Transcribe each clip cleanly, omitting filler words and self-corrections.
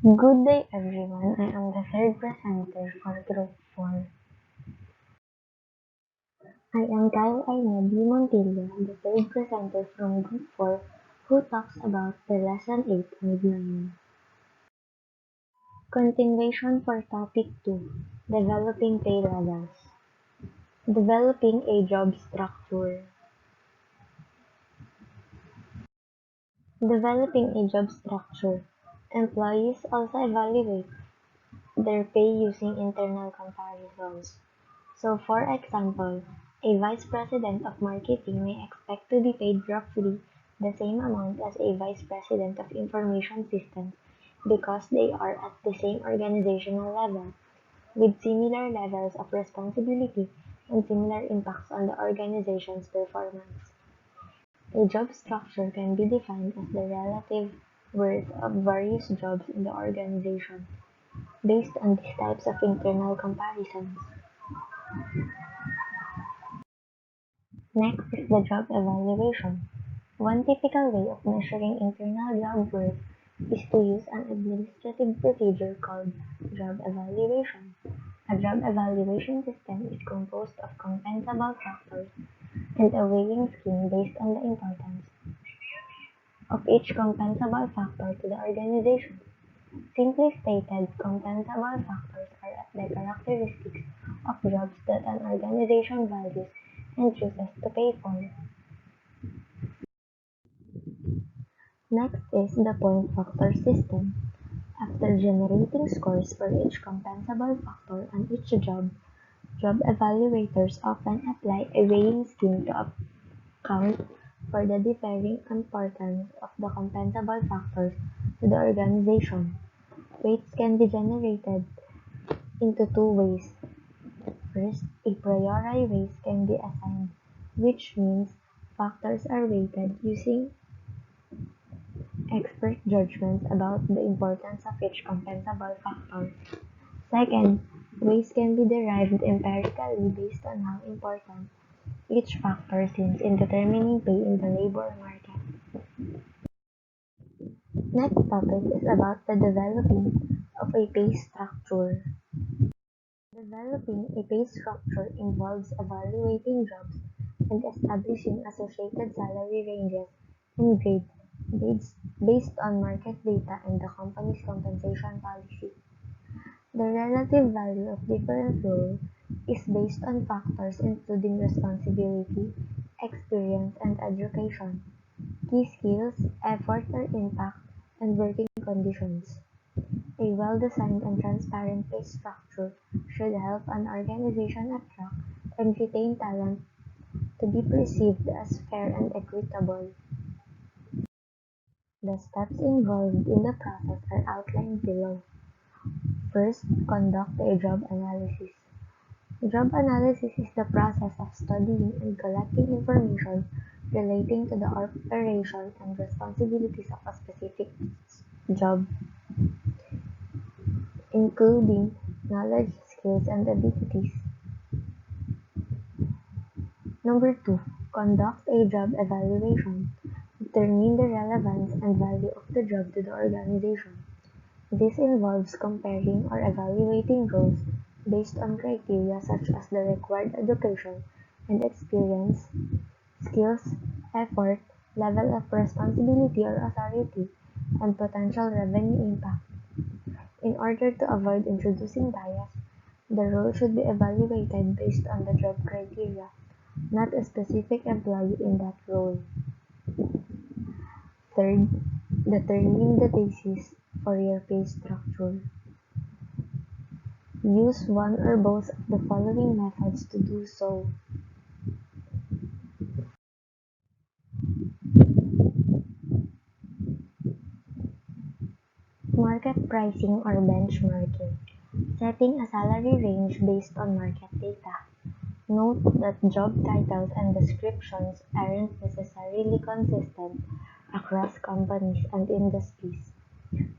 Good day everyone, I am the third presenter for Group 4. I am Kyle Aina B. Montilla, the third presenter from Group 4 who talks about the Lesson 8 and 9. Continuation for Topic 2, Developing Pay Levels. Developing a Job Structure. Developing a job structure. Employees also evaluate their pay using internal comparisons. So, for example, a vice president of marketing may expect to be paid roughly the same amount as a vice president of information systems because they are at the same organizational level, with similar levels of responsibility and similar impacts on the organization's performance. A job structure can be defined as the relative worth of various jobs in the organization based on these types of internal comparisons. Next is the job evaluation. One typical way of measuring internal job worth is to use an administrative procedure called job evaluation. A job evaluation system is composed of compensable factors and a weighing scheme based on the importance of each compensable factor to the organization. Simply stated, compensable factors are the characteristics of jobs that an organization values and chooses to pay for. Next is the point factor system. After generating scores for each compensable factor on each job evaluators often apply a weighing scheme to account for the differing importance of the compensable factors to the organization. Weights can be generated into two ways. First, a priori weight can be assigned, which means factors are weighted using expert judgments about the importance of each compensable factor. Second, weights can be derived empirically based on how important each factor seems in determining pay in the labor market. Next topic is about the developing of a pay structure. Developing a pay structure involves evaluating jobs and establishing associated salary ranges and grades based on market data and the company's compensation policy. The relative value of different roles is based on factors including responsibility, experience, and education, key skills, effort or impact, and working conditions. A well-designed and transparent pay structure should help an organization attract and retain talent to be perceived as fair and equitable. The steps involved in the process are outlined below. First, conduct a job analysis. Job analysis is the process of studying and collecting information relating to the operation and responsibilities of a specific job, including knowledge, skills, and abilities. Number 2, conduct a job evaluation. Determine the relevance and value of the job to the organization. This involves comparing or evaluating roles based on criteria such as the required education and experience, skills, effort, level of responsibility or authority, and potential revenue impact. In order to avoid introducing bias, the role should be evaluated based on the job criteria, not a specific employee in that role. Third, determine the basis for your pay structure. Use one or both of the following methods to do so. Market pricing or benchmarking. Setting a salary range based on market data. Note that job titles and descriptions aren't necessarily consistent across companies and industries.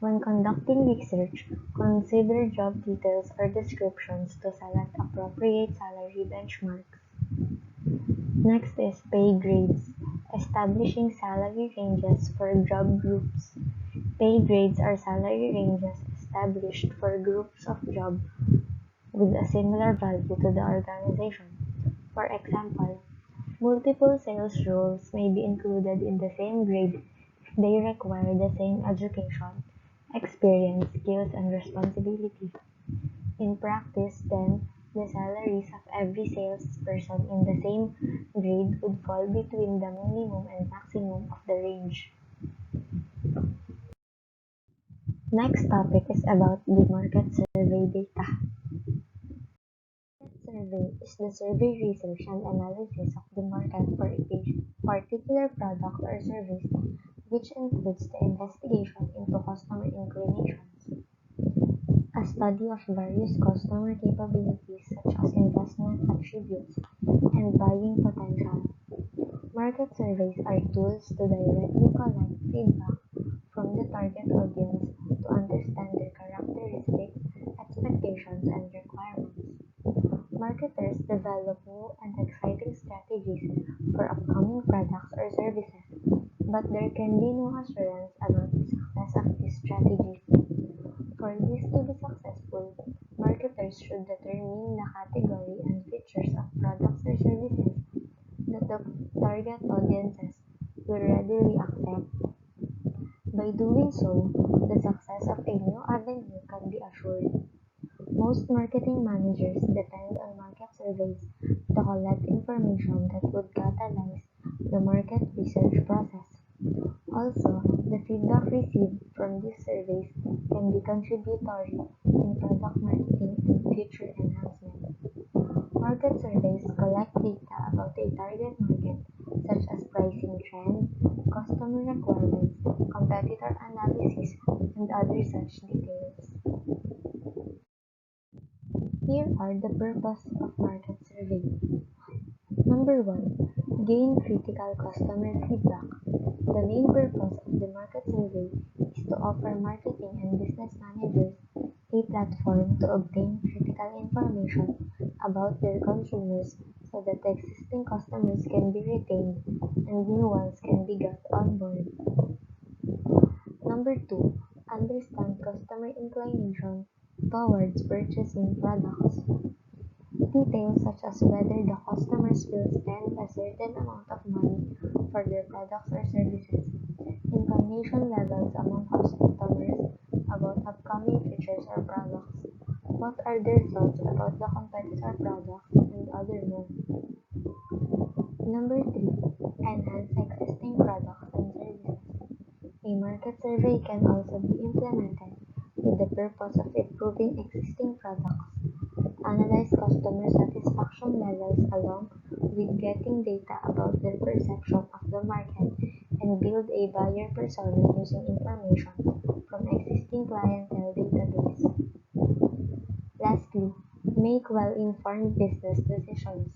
When conducting research, consider job details or descriptions to select appropriate salary benchmarks. Next is pay grades, establishing salary ranges for job groups. Pay grades are salary ranges established for groups of jobs with a similar value to the organization. For example, multiple sales roles may be included in the same grade if they require the same education, experience, skills, and responsibility. In practice, then, the salaries of every salesperson in the same grade would fall between the minimum and maximum of the range. Next topic is about the market survey data. Market survey is the survey research and analysis of the market for a particular product or service, which includes the investigation into customer inclinations, a study of various customer capabilities such as investment attributes and buying potential. Market surveys are tools to directly collect feedback from the target audience to understand their characteristics, expectations, and requirements. Marketers develop new and exciting strategies for upcoming products or services, but there can be no assurance about the success of these strategies. For this to be successful, marketers should determine the category and features of products or services that the target audiences will readily accept. By doing so, the success of a new avenue can be assured. Most marketing managers depend on market surveys to collect information that would catalyze the market research process. Also, the feedback received from these surveys can be contributory in product marketing and future enhancement. Market surveys collect data about a target market, such as pricing trends, customer requirements, competitor analysis, and other such details. Here are the purpose of market survey. Number 1. Gain critical customer feedback. The main purpose of the market survey is to offer marketing and business managers a platform to obtain critical information about their consumers so that existing customers can be retained and new ones can be got on board. Number 2. Understand customer inclination towards purchasing products. Details such as whether the customers will spend a certain amount of money for their products or services, inclination levels among customers about upcoming features or products, what are their thoughts about the competitor products, and other more. Number 3. Enhance existing products and services. A market survey can also be implemented with the purpose of improving existing products, analyze customer satisfaction levels along with getting data about their perception of the market, and build a buyer persona using information from existing clientele database. Lastly, make well-informed business decisions.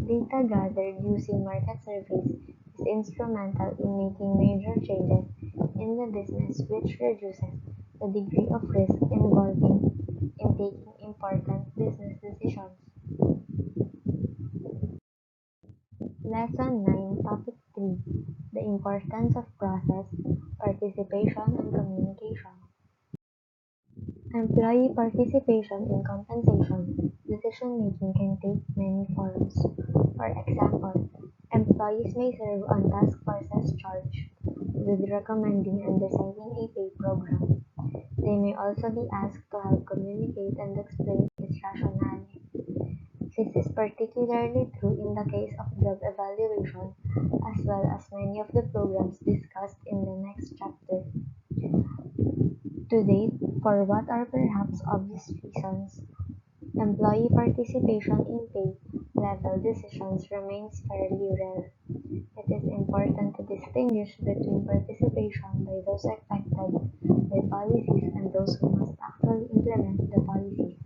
Data gathered using market surveys is instrumental in making major changes in the business, which reduces the degree of risk involving in taking important business decisions. Lesson 9, Topic 3: The importance of process, participation, and communication. Employee participation in compensation decision-making can take many forms. For example, employees may serve on task forces charged with recommending and designing a pay program. They may also be asked to help communicate and explain its rationale. This is particularly true in the case of job evaluation, as well as many of the programs discussed in the next chapter. To date, for what are perhaps obvious reasons, employee participation in pay level decisions remains fairly rare. It is important to distinguish between participation by those affected by policies and those who must actually implement the policies.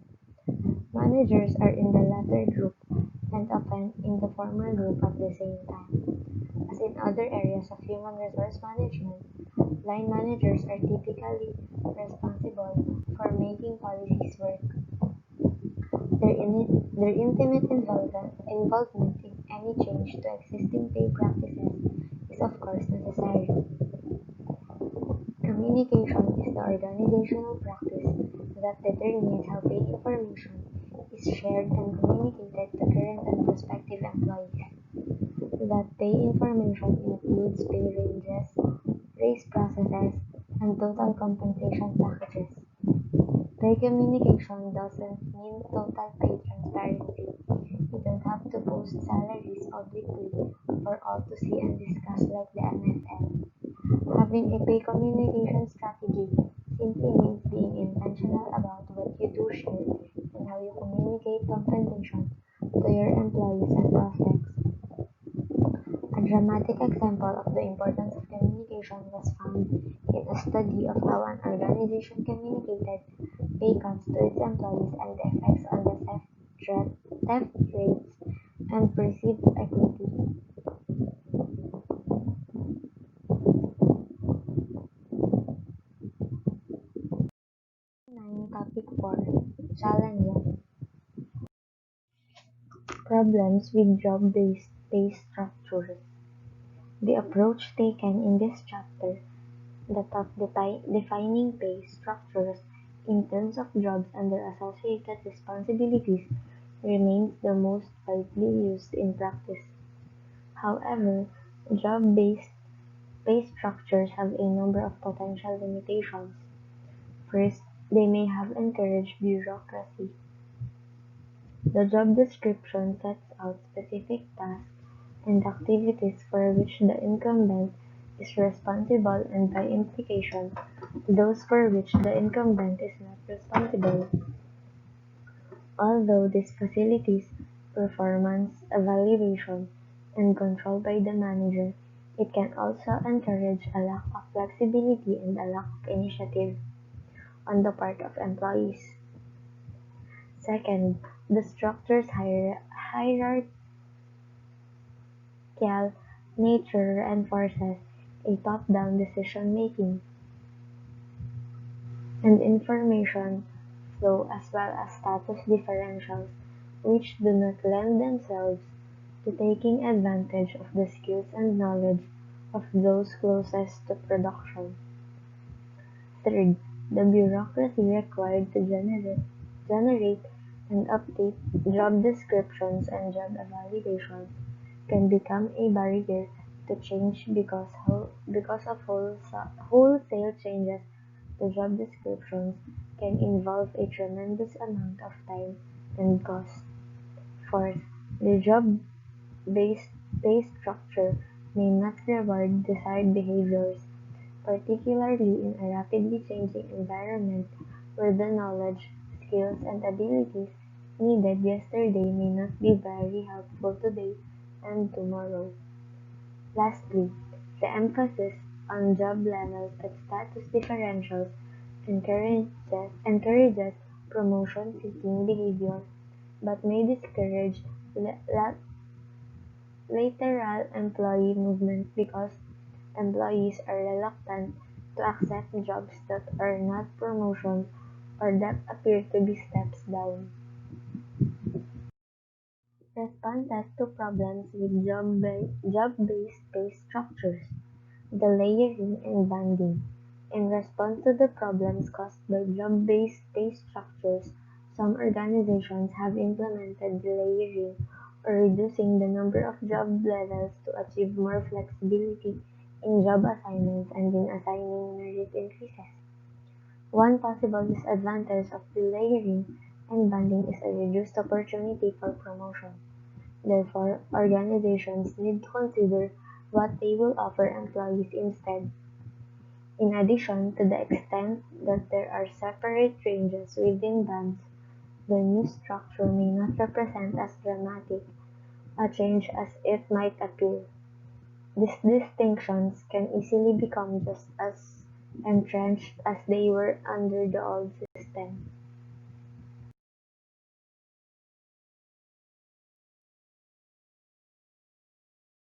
Managers are in the latter group and often in the former group at the same time. As in other areas of human resource management, line managers are typically responsible for making policies work. Their intimate involvement in any change to existing pay practices is of course necessary. Communication is the organizational practice that determines how pay information is shared and communicated to current and prospective employees. That pay information includes pay ranges, raise processes, and total compensation packages. Pay communication doesn't mean total pay transparency. You don't have to post salaries publicly for all to see and discuss like the NFL. Having a pay communication strategy simply means being intentional about what you do share and how you communicate compensation to your employees and prospects. A dramatic example of the importance of communication was found in a study of how an organization communicated pay cuts to its employees and the effects on the theft rates and perceived equity. 9 Topic 4 Challenges. Problems with job-based pay structures. The approach taken in this chapter, that of defining pay structures in terms of jobs and their associated responsibilities, remains the most widely used in practice. However, job-based pay structures have a number of potential limitations. First, they may have encouraged bureaucracy. The job description sets out specific tasks and activities for which the incumbent is responsible and by implication, those for which the incumbent is not responsible. Although this facilitates performance evaluation and control by the manager, it can also encourage a lack of flexibility and a lack of initiative on the part of employees. Second, the structure's hierarchical nature enforces a top-down decision-making and information flow as well as status differentials, which do not lend themselves to taking advantage of the skills and knowledge of those closest to production. Third, the bureaucracy required to generate and update job descriptions and job evaluations can become a barrier to change because of wholesale changes to job descriptions can involve a tremendous amount of time and cost. Fourth, the job-based pay structure may not reward desired behaviors, particularly in a rapidly changing environment where the knowledge, skills, and abilities needed yesterday may not be very helpful today and tomorrow. Lastly, the emphasis on job levels and status differentials encourages promotion-seeking behavior, but may discourage lateral employee movement because employees are reluctant to accept jobs that are not promotions or that appear to be steps down. Responses to problems with job-based pay structures. The layering and banding. In response to the problems caused by job-based pay structures, some organizations have implemented the layering or reducing the number of job levels to achieve more flexibility in job assignments and in assigning merit increases. One possible disadvantage of the layering and banding is a reduced opportunity for promotion. Therefore, organizations need to consider what they will offer employees instead. In addition, to the extent that there are separate ranges within bands, the new structure may not represent as dramatic a change as it might appear. These distinctions can easily become just as entrenched as they were under the old system.